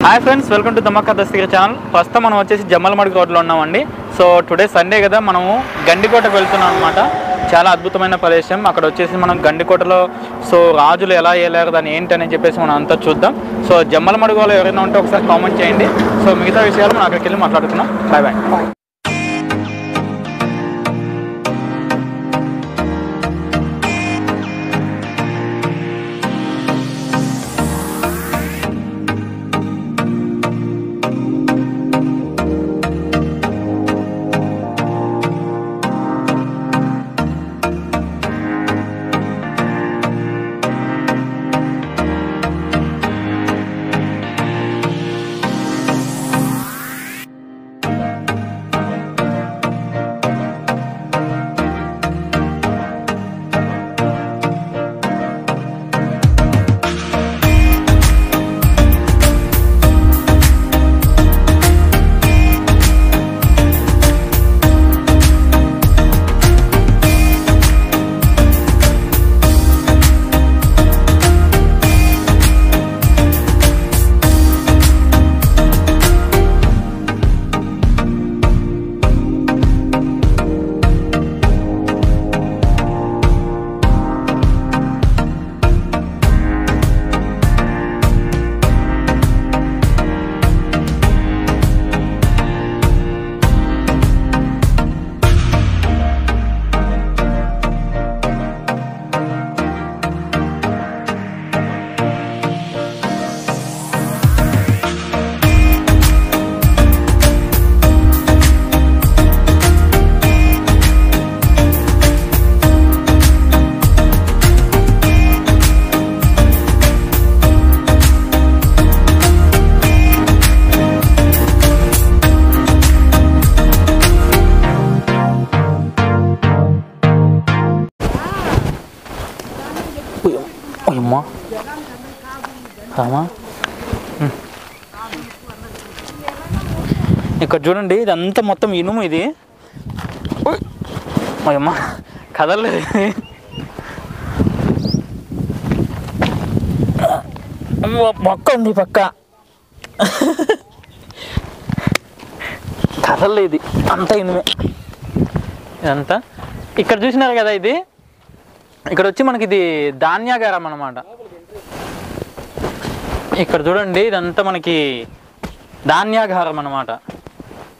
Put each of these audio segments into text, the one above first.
Hi friends, welcome to Dammakka Dastagiri channel. ప్రస్తుతం మనం వచ్చేసి జమ్మలమడుగు రోడ్లో ఉన్నామండి. సో టుడే సండే కదా, మనము గండికోటకు వెళ్తున్నాం అనమాట. చాలా అద్భుతమైన ప్రదేశం. అక్కడ వచ్చేసి మనం గండికోటలో రాజులు ఎలా ఏలారు, దాన్ని ఏంటని చెప్పేసి మనం అంతా చూద్దాం. సో జమ్మలమడుగులో ఎవరైనా ఉంటే ఒకసారి కామెంట్ చేయండి. సో మిగతా విషయాలు మనం అక్కడికి వెళ్ళి మాట్లాడుతున్నాం. Bye bye. అమ్మా రామా, ఇక్కడ చూడండి, ఇదంతా మొత్తం ఇనుము. ఇది అమ్మా కదలలేదు. పక్క ఉంది, పక్క కదలలేదు. అంతా ఇనుమే ఇదంతా. ఇక్కడ చూసినారు కదా, ఇది ఇక్కడ వచ్చి మనకి ఇది ధాన్యాగారం అన్నమాట. ఇక్కడ చూడండి, ఇదంతా మనకి ధాన్యాగారం అన్నమాట.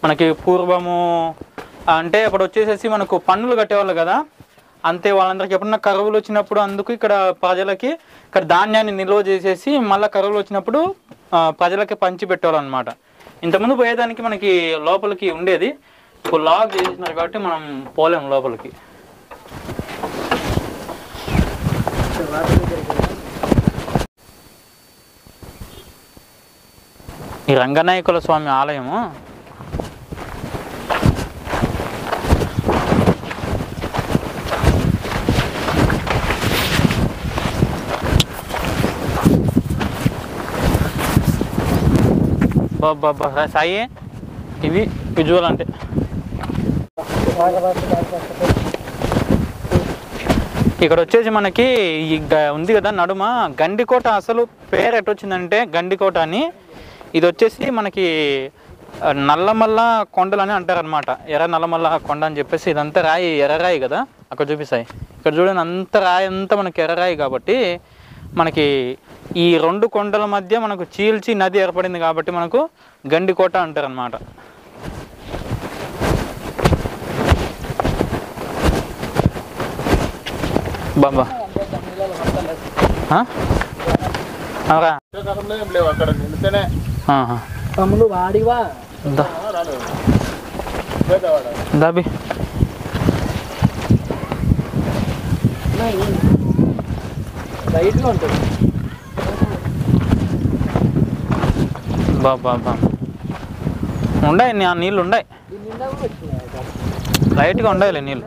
మనకి పూర్వము అంటే అప్పుడు వచ్చేసేసి మనకు పన్నులు కట్టేవాళ్ళు కదా, అంతే. వాళ్ళందరికీ ఎప్పుడన్నా కరువులు వచ్చినప్పుడు అందుకు ఇక్కడ ప్రజలకి ఇక్కడ ధాన్యాన్ని నిల్వ చేసేసి మళ్ళీ కరువులు వచ్చినప్పుడు ప్రజలకి పంచి పెట్టేవాళ్ళు అనమాట. ఇంతకుముందు పోయేదానికి మనకి లోపలికి ఉండేది. ఇప్పుడు లాక్ చేసినారు కాబట్టి మనం పోలేము లోపలికి. ఈ రంగనాయకుల స్వామి ఆలయము బాబా సాయి, ఇవి విజువల్ అంటే. ఇక్కడ వచ్చేసి మనకి ఉంది కదా నడుమ గండికోట. అసలు పేరు ఎట్టొచ్చిందంటే గండికోట అని. ఇది వచ్చేసి మనకి నల్లమల్ల కొండలు అని అంటారు అనమాట. ఎర్ర నల్లమల్ల కొండ అని చెప్పేసి. ఇదంతా రాయి, ఎర్రరాయి కదా, అక్కడ చూపిస్తాయి. ఇక్కడ చూడండి, అంత రాయి అంతా మనకి ఎర్రరాయి కాబట్టి మనకి ఈ రెండు కొండల మధ్య మనకు చీల్చి నది ఏర్పడింది కాబట్టి మనకు గండికోట అంటారు అనమాట. బాబా దాబి బాబా ఉండాయి, నీళ్ళు ఉండాయి, లైట్గా ఉండాలి నీళ్ళు.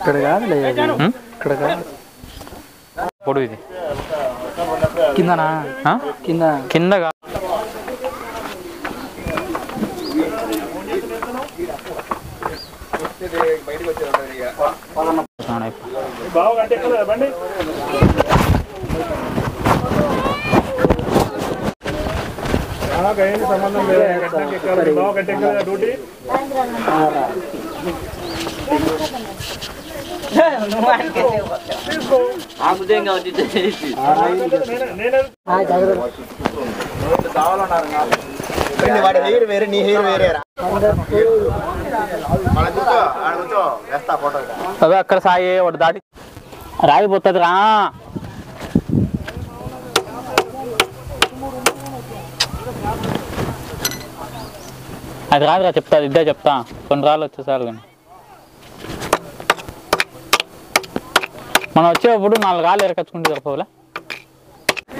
ఇక్కడ కాదులే ఇక్కడ కాదు పొడుగు ఇది కిందనా కింద కింద సంబంధం లేదు డ్యూటీ వాడి హెయిర్ వేరే నీ హెయిర్ వేరే అదే అక్కడ సాయి వాడు దాటి రాగిపోతుంది రా అది రాదురా చెప్తా ఇద్దా చెప్తా కొన్ని రాళ్ళు వచ్చేసారు కానీ మనం వచ్చేటప్పుడు 4 రాళ్ళు ఎరకచ్చుకుంటే సరిపోలే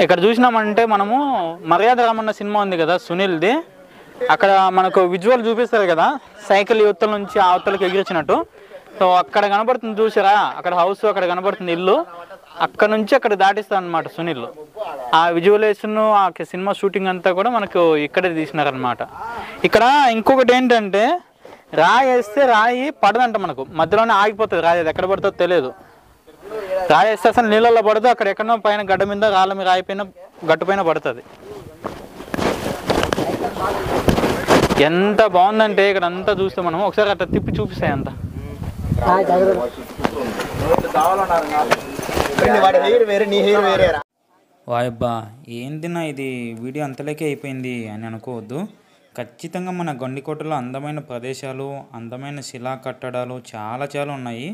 ఇక్కడ చూసినామంటే మనము మర్యాద రామన్న సినిమా ఉంది కదా సునీల్ది అక్కడ మనకు విజువల్ చూపిస్తారు కదా సైకిల్ యువతల నుంచి ఆ అవతలకి ఎగిరించినట్టు సో అక్కడ కనబడుతుంది చూసారా అక్కడ హౌస్ అక్కడ కనబడుతుంది ఇల్లు అక్కడ నుంచి అక్కడ దాటిస్తాను అనమాట సునీల్ ఆ విజువలైజేషన్ ఆ సినిమా షూటింగ్ అంతా కూడా మనకు ఇక్కడే తీసినారనమాట ఇక్కడ ఇంకొకటి ఏంటంటే రాయి వేస్తే రాయి పడదంట మనకు మధ్యలోనే ఆగిపోతుంది రాయి అది ఎక్కడ పడుతుందో తెలియదు రాయి వేస్తే అసలు నీళ్ళల్లో పడదు అక్కడ ఎక్కడో పైన గడ్డ మీద రాళ్ళ మీద రాయిపోయిన గట్టు పైన పడుతుంది ఎంత బాగుందంటే ఇక్కడ అంతా చూస్తే మనం ఒకసారి అట్లా తిప్పి చూపిస్తాయి అంతా వాయబ్బా ఏందినా ఇది వీడియో అంతలోకే అయిపోయింది అని అనుకోవద్దు ఖచ్చితంగా మన గండికోటలో అందమైన ప్రదేశాలు అందమైన శిలా కట్టడాలు చాలా ఉన్నాయి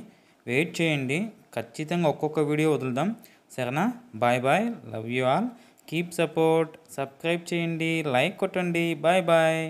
వెయిట్ చేయండి ఖచ్చితంగా ఒక్కొక్క వీడియో వదులుదాం సరేనా bye bye love you all keep support subscribe చేయండి లైక్ కొట్టండి బాయ్ బాయ్